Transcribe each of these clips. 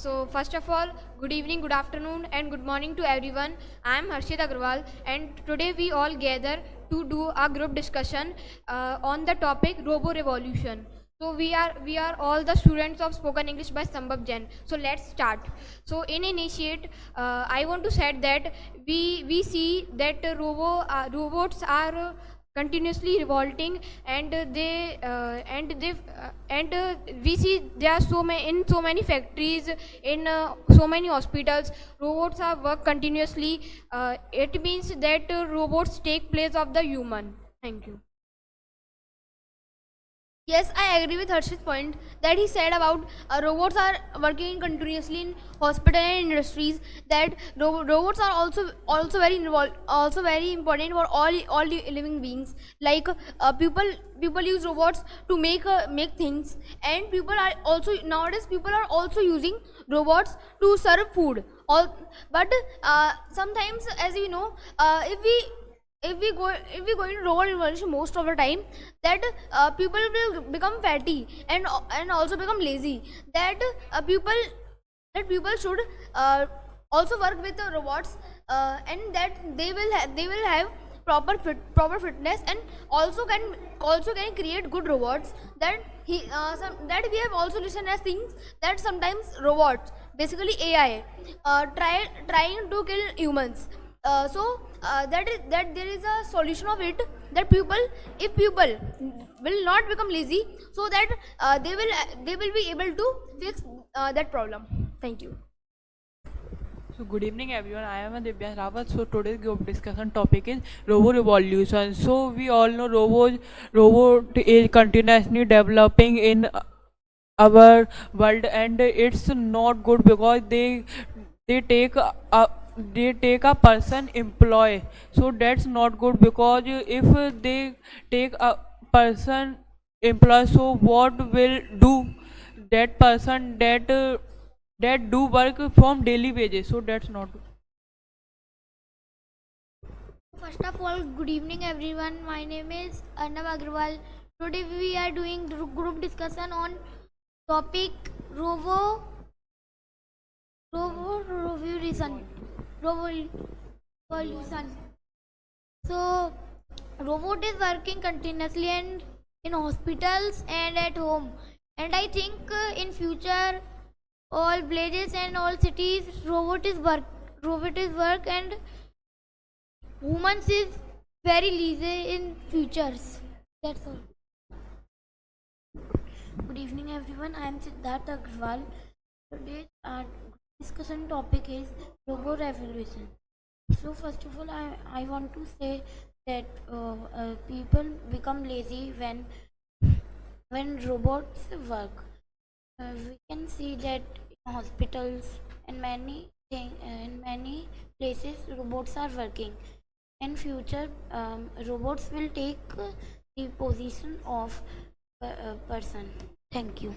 So first of all, good evening, good afternoon and good morning to everyone. I am Harshit Agrawal and today we all gather to do a group discussion on the topic Robo Revolution. So we are all the students of Spoken English by Sambhav Jain. So let's start. So in initiate, I want to say that we see that robots are continuously revolting and we see there are so many factories in so many hospitals robots are work continuously. It means that robots take place of the human. Thank you. Yes, I agree with Harshit's point that he said about robots are working continuously in hospital and industries. That robots are also very important for all living beings. Like people use robots to make things, and people are also using robots to serve food. But sometimes, as we know, if we go into robot evolution most of the time, that people will become fatty and also become lazy. That people should also work with the robots, and that they will have proper fitness, and also can create good robots. That we have also listened as things that sometimes robots, basically AI, trying to kill humans. That there is a solution of it, that if people will not become lazy, so that they will be able to fix that problem. Thank you. So good evening everyone. I am Divya Rawat. So today's group discussion topic is robot evolution. So we all know robot is continuously developing in our world, and it's not good because they take a they take a person employee. So that's not good, because if they take a person employee, so what will do that person that do work from daily wages? So that's not. First of all, good evening everyone. My name is Arnav Agrawal. Today we are doing group discussion on topic Robo Robo Revolution. Revolution. So, robot is working continuously and in hospitals and at home. And I think in future, all villages and all cities, Robot is work, and humans is very lazy in futures. That's all. Good evening, everyone. I am Siddharth Agrawal. Today's our discussion topic is Robo Revolution. So first of all, I want to say that people become lazy when robots work. We can see that in hospitals and in many places robots are working. In future, robots will take the position of a person. Thank you.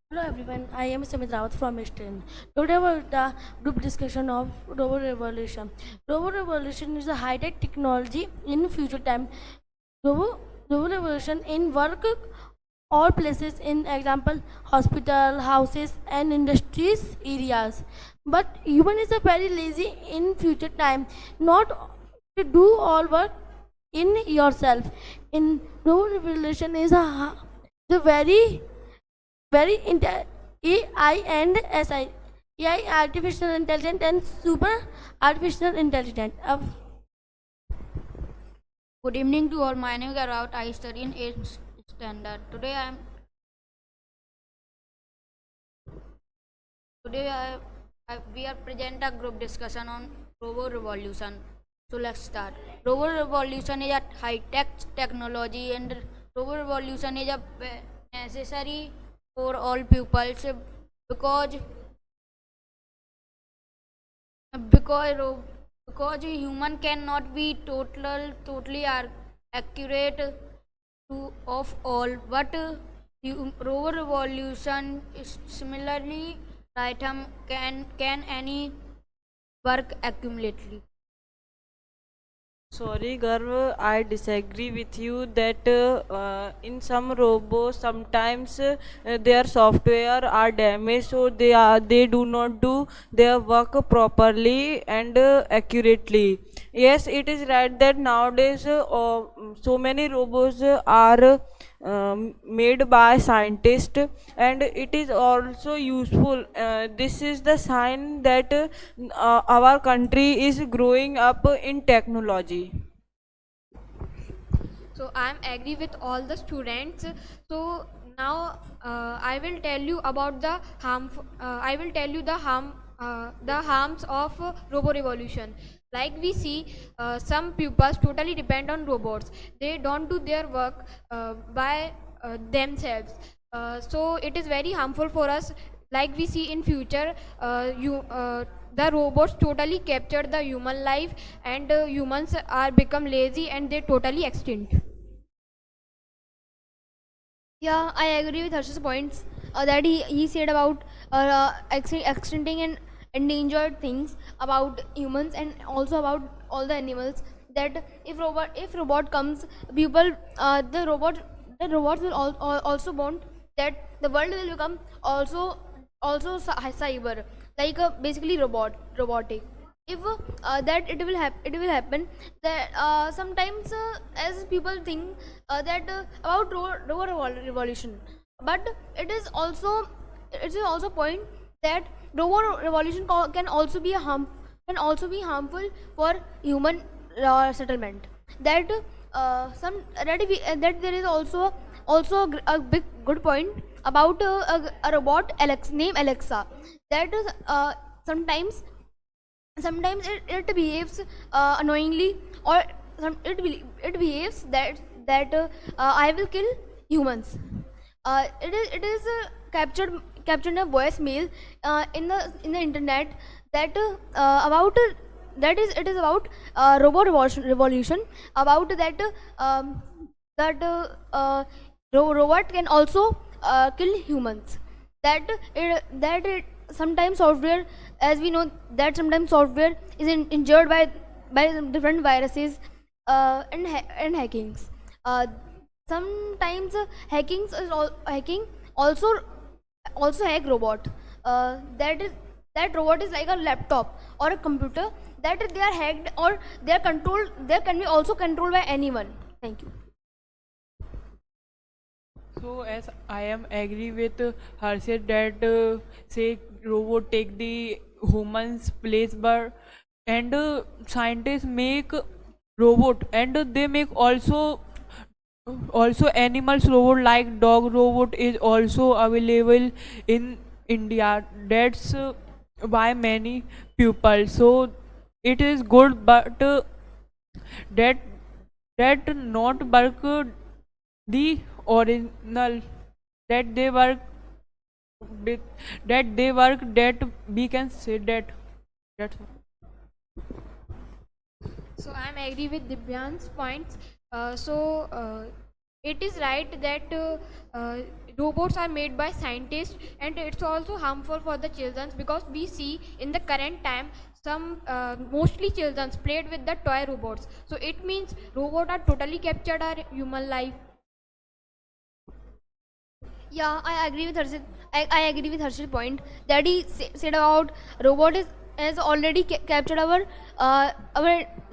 Hello everyone, I am Samit Rawat from Eastern. Today was the group discussion of Robot Revolution. Robot Revolution is a high-tech technology in future time. Robot Revolution in work all places, in example hospital, houses and industries areas. But human is a very lazy in future time, not to do all work in yourself. In Robot Revolution is the AI and SI. AI, artificial intelligence, and super artificial intelligence. Good evening to all. My name is Gaurav. I study in 8th standard. We are present a group discussion on Robo Revolution. So let's start. Robo Revolution is a high tech technology, and Robo Revolution is a necessary for all pupils, because because ro- because a human cannot be totally accurate to of all, but rover revolution is similarly item can any work accumulately. Sorry, Garv, I disagree with you that in some robots sometimes their software are damaged, so they do not do their work properly and accurately. Yes, it is right that nowadays so many robots are made by scientists, and it is also useful. This is the sign that our country is growing up in technology. So I'm agree with all the students. So now I will tell you about the harm. I will tell you the harms of robo revolution. Like we see, some pupils totally depend on robots. They don't do their work by themselves. So it is very harmful for us. Like we see in future, the robots totally capture the human life, and humans are become lazy and they totally extinct. Yeah, I agree with Harsh's points that he said about extending and endangered things about humans and also about all the animals. That if robot comes, people the robots will also want that the world will become also cyber, like basically robotic. If that it will happen that sometimes as people think that about revolution, but it is also point that revolution can also be harmful for human settlement. That that there is also a big good point about a robot named Alexa. That is sometimes it behaves annoyingly, or it behaves that I will kill humans. It is captured in a voicemail in the internet that about that is it is about robot revolution, about that that robot can also kill humans. That it sometimes software, as we know that sometimes software is injured by different viruses and hackings. Sometimes hacking also hack robot. That robot is like a laptop or a computer, that they are hacked or they are controlled. They can be also controlled by anyone. Thank you. So as I am agree with Harshit that say robot take the human's place, but and scientists make robot, and they make also animals robot, like dog robot is also available in India. That's why many people. So it is good, but that not work the original, that they work with, that we can say that. That's all. So I'm agree with Divyan's points. It is right that robots are made by scientists, and it's also harmful for the children, because we see in the current time some mostly children played with the toy robots. So it means robots are totally captured our human life. Yeah, I agree with Harshit. I agree with Harshit's point that he said about robot has already captured our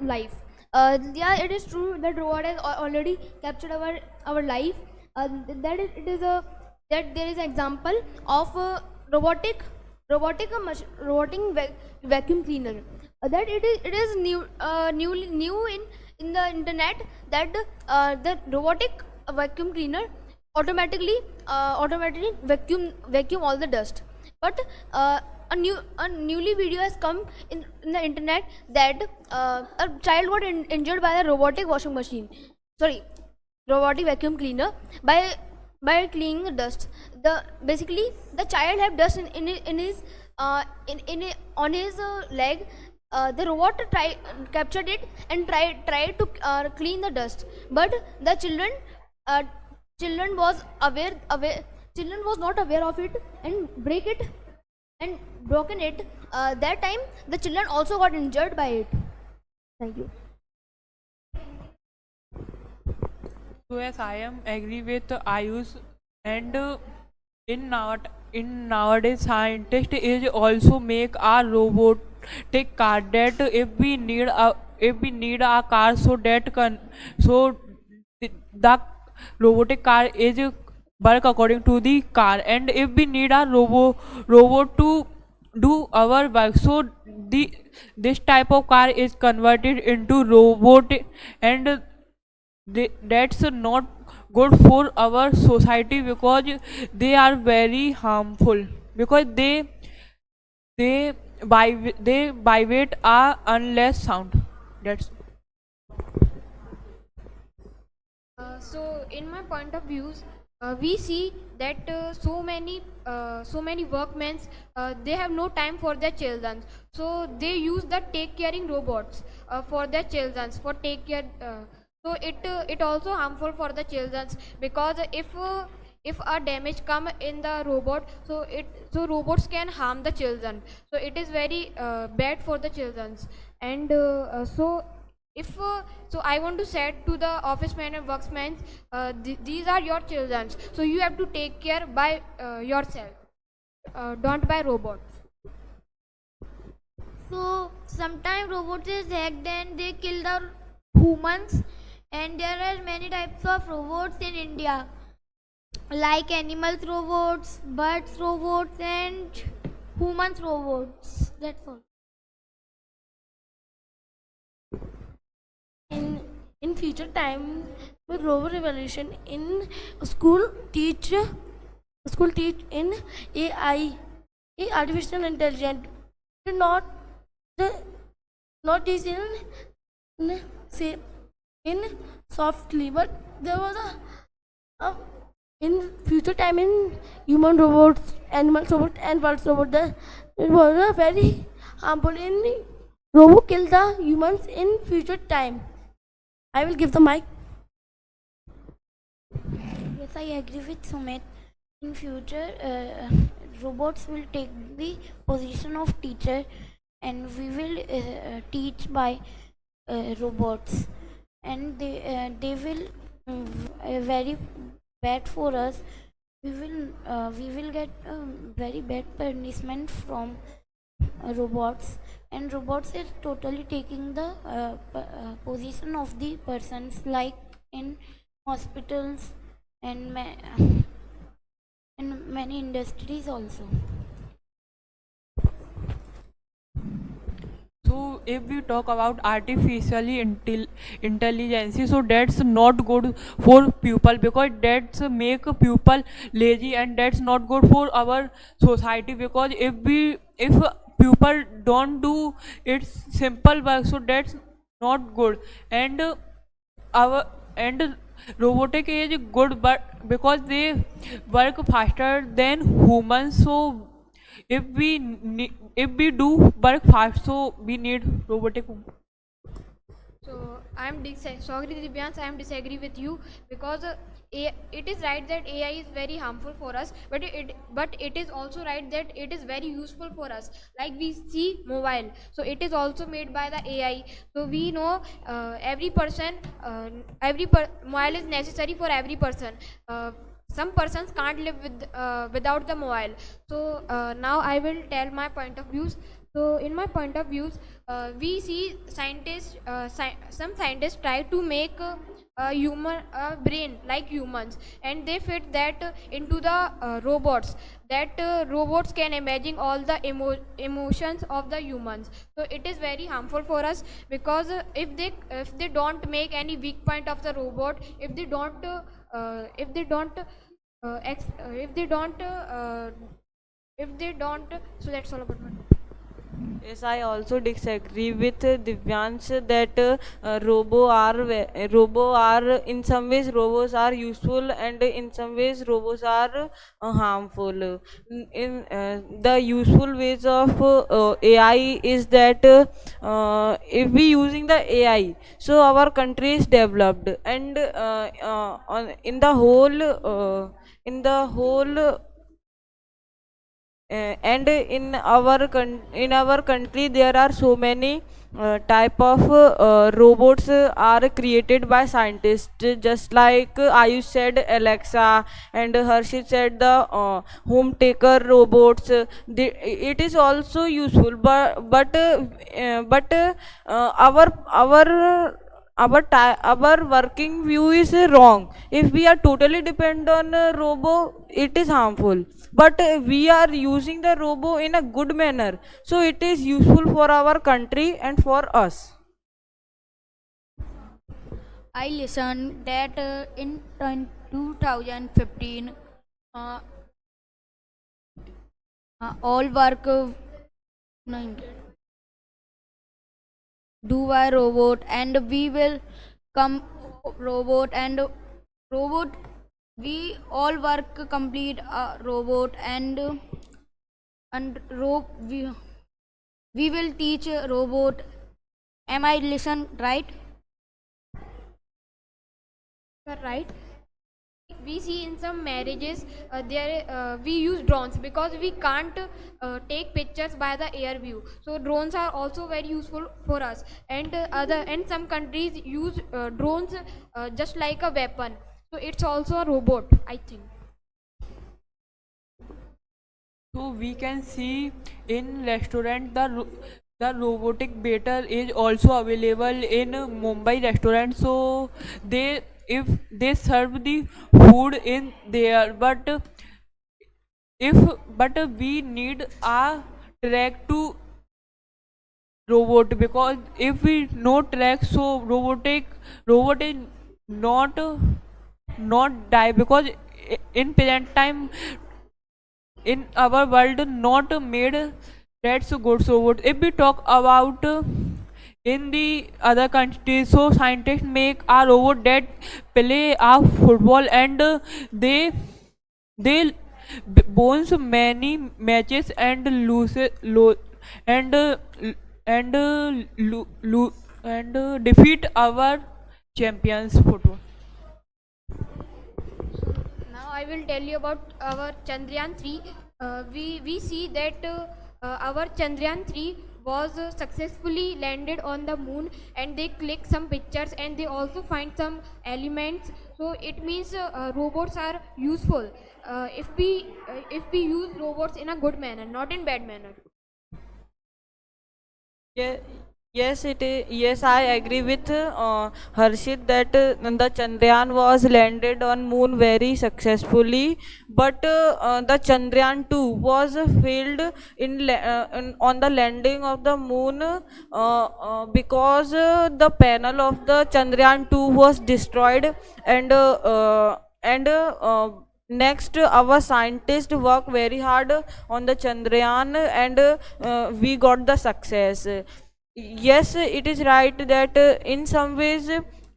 life. Yeah, it is true that robot has already captured our life. That it is a that there is an example of robotic vacuum cleaner. That it is new in the internet, that the robotic vacuum cleaner automatically vacuum all the dust. But a newly video has come in the internet that a child got injured by the robotic washing machine, sorry, robotic vacuum cleaner, by cleaning the dust. The basically the child have dust in his on his leg. The robot captured it and tried to clean the dust, but the uh, children children was not aware of it and break it and broken it. That time the children also got injured by it. Thank you. So yes, I am agree with Ayush, and in nowadays scientist is also make a robotic car that if we need a car so that can so the robotic car is work according to the car, and if we need a robot to do our work, so the this type of car is converted into robot, and that's not good for our society because they are very harmful because they they vibrate a unless sound. That's So in my point of views, we see that so many workmen they have no time for their children, so they use the take caring robots for their children for take care. So it also harmful for the children because if a damage come in the robot, so robots can harm the children, so it is very bad for the children. And so if so I want to say to the officemen and worksmen, these are your children, so you have to take care by yourself, don't by robots. So sometimes robots is hacked and they kill the humans, and there are many types of robots in India, like animals robots, birds robots, and humans robots. That's all. In future time, with robot revolution in school teach in AI, artificial intelligence, not the not teach in say in softly, but there was a in future time in human robots, animal robot, and birds robot. It was a very harmful in robot kill the humans in future time. I will give the mic. Yes, I agree with Sumit. In future, robots will take the position of teacher, and we will teach by robots, and they will very bad for us. We will get very bad punishment from robots, and robots is totally taking the position of the persons, like in hospitals and and many industries also. so if we talk about artificially intelligence, so that's not good for people because that's make people lazy, and that's not good for our society because if people don't do its simple work, so that's not good. And our and robotic is good but because they work faster than humans, so if we do work fast, so we need robotic. So sorry Divyans, I am disagree with you because it is right that AI is very harmful for us, but it is also right that it is very useful for us. Like we see mobile, so it is also made by the AI. So we know every person, mobile is necessary for every person. Some persons can't live without the mobile. So now I will tell my point of views. So in my point of views, we see some scientists try to make a human brain like humans, and they fit that into the robots. That robots can imagine all the emotions of the humans. So it is very harmful for us because if they don't make any weak point of the robot, if they don't if they don't if they don't so that's all about my. Yes, I also disagree with Divyansh that robo are in some ways robots are useful, and in some ways robots are harmful. In the useful ways of AI is that if we using the AI, so our country is developed, and in the whole and in our country there are so many type of robots are created by scientists, just like Ayush said Alexa, and Harshit said the home taker robots. It is also useful, but our working view is wrong. If we are totally depend on robo, it is harmful, but we are using the robo in a good manner, so it is useful for our country and for us. I listened that in 2015, uh, all work nine, do by robot, and we will come robot and robot. We all work complete robot and we will teach robot. Am I listen right? You are right. We see in some marriages we use drones because we can't take pictures by the air view. So drones are also very useful for us. And some countries use drones just like a weapon. So it's also a robot, I think. So we can see in restaurant the robotic waiter is also available in Mumbai restaurant. So if they serve the food in there, if but we need a track to robot, because if we no track, so robot is not not die, because in present time in our world not made that's good robot. If we talk about in the other countries, so scientists make a robot that play a football, and they bones many matches and and and defeat our champions football. Now I will tell you about our Chandrayaan 3. We see that our Chandrayaan 3 was successfully landed on the moon, and they click some pictures and they also find some elements. So it means robots are useful if we use robots in a good manner, not in bad manner. Yeah, yes, it is. Yes, I agree with Harshit that the Chandrayaan was landed on moon very successfully, but the Chandrayaan 2 was failed on the landing of the moon because the panel of the Chandrayaan 2 was destroyed, and next our scientists work very hard on the Chandrayaan, and we got the success. Yes, it is right that in some ways,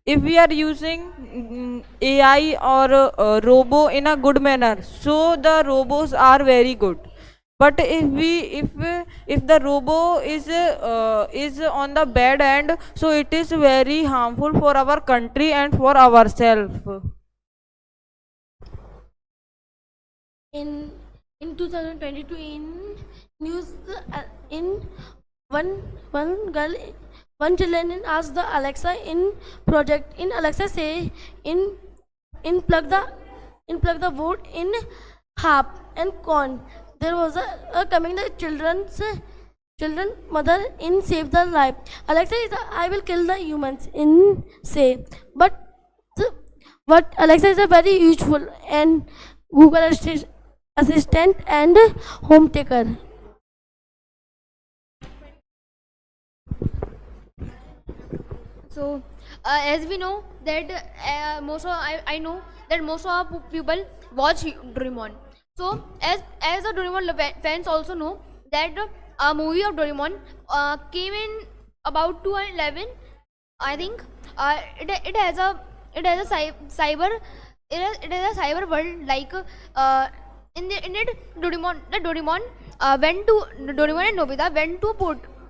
if we are using AI or robo in a good manner, so the robos are very good. But if the robo is on the bad end, so it is very harmful for our country and for ourselves. In 2022, in news, in one girl, one children asked the Alexa in Alexa say in plug the wood in half and corn. There was a coming the children mother in save the life. Alexa is I will kill the humans in say, but Alexa is a very useful and Google assistant and home taker. So as we know that I know that most of our people watch Doraemon. So as the Doraemon fans also know that a movie of Doraemon came in about 2011, I think. It has a cyber it has a cyber world, like in it Doraemon Doraemon and Nobita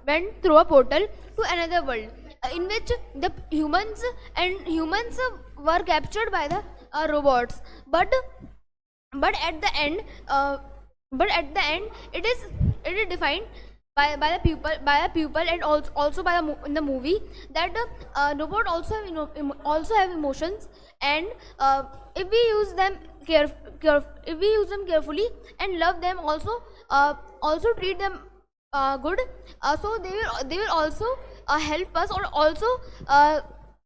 went through a portal to another world, in which the humans were captured by the robots, but at the end but at the end it is defined by the pupil and also by in the movie that robot also have also have emotions, and if we use them if we use them carefully and love them also, also treat them good, so they will also help us, or also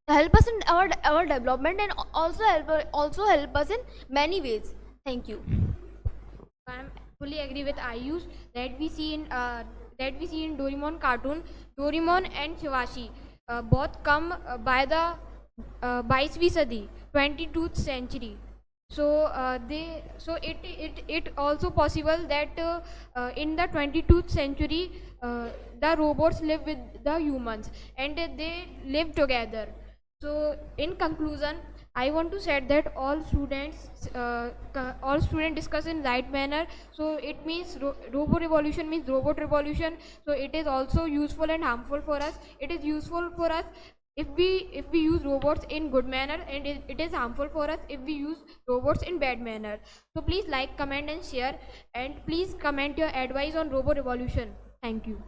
help us in our development, and also help us in many ways. Thank you. I'm fully agree with Ayush that we see in Doraemon cartoon. Doraemon and Shivashi both come by the 22वीं सदी 22th century. So it also possible that in the 22th century the robots live with the humans and they live together. So in conclusion, I want to say that all students discuss in right manner. So it means robo revolution means robot revolution. So it is also useful and harmful for us. It is useful for us if we use robots in good manner, and it is harmful for us if we use robots in bad manner. So please like, comment and share, and please comment your advice on robo revolution. Thank you.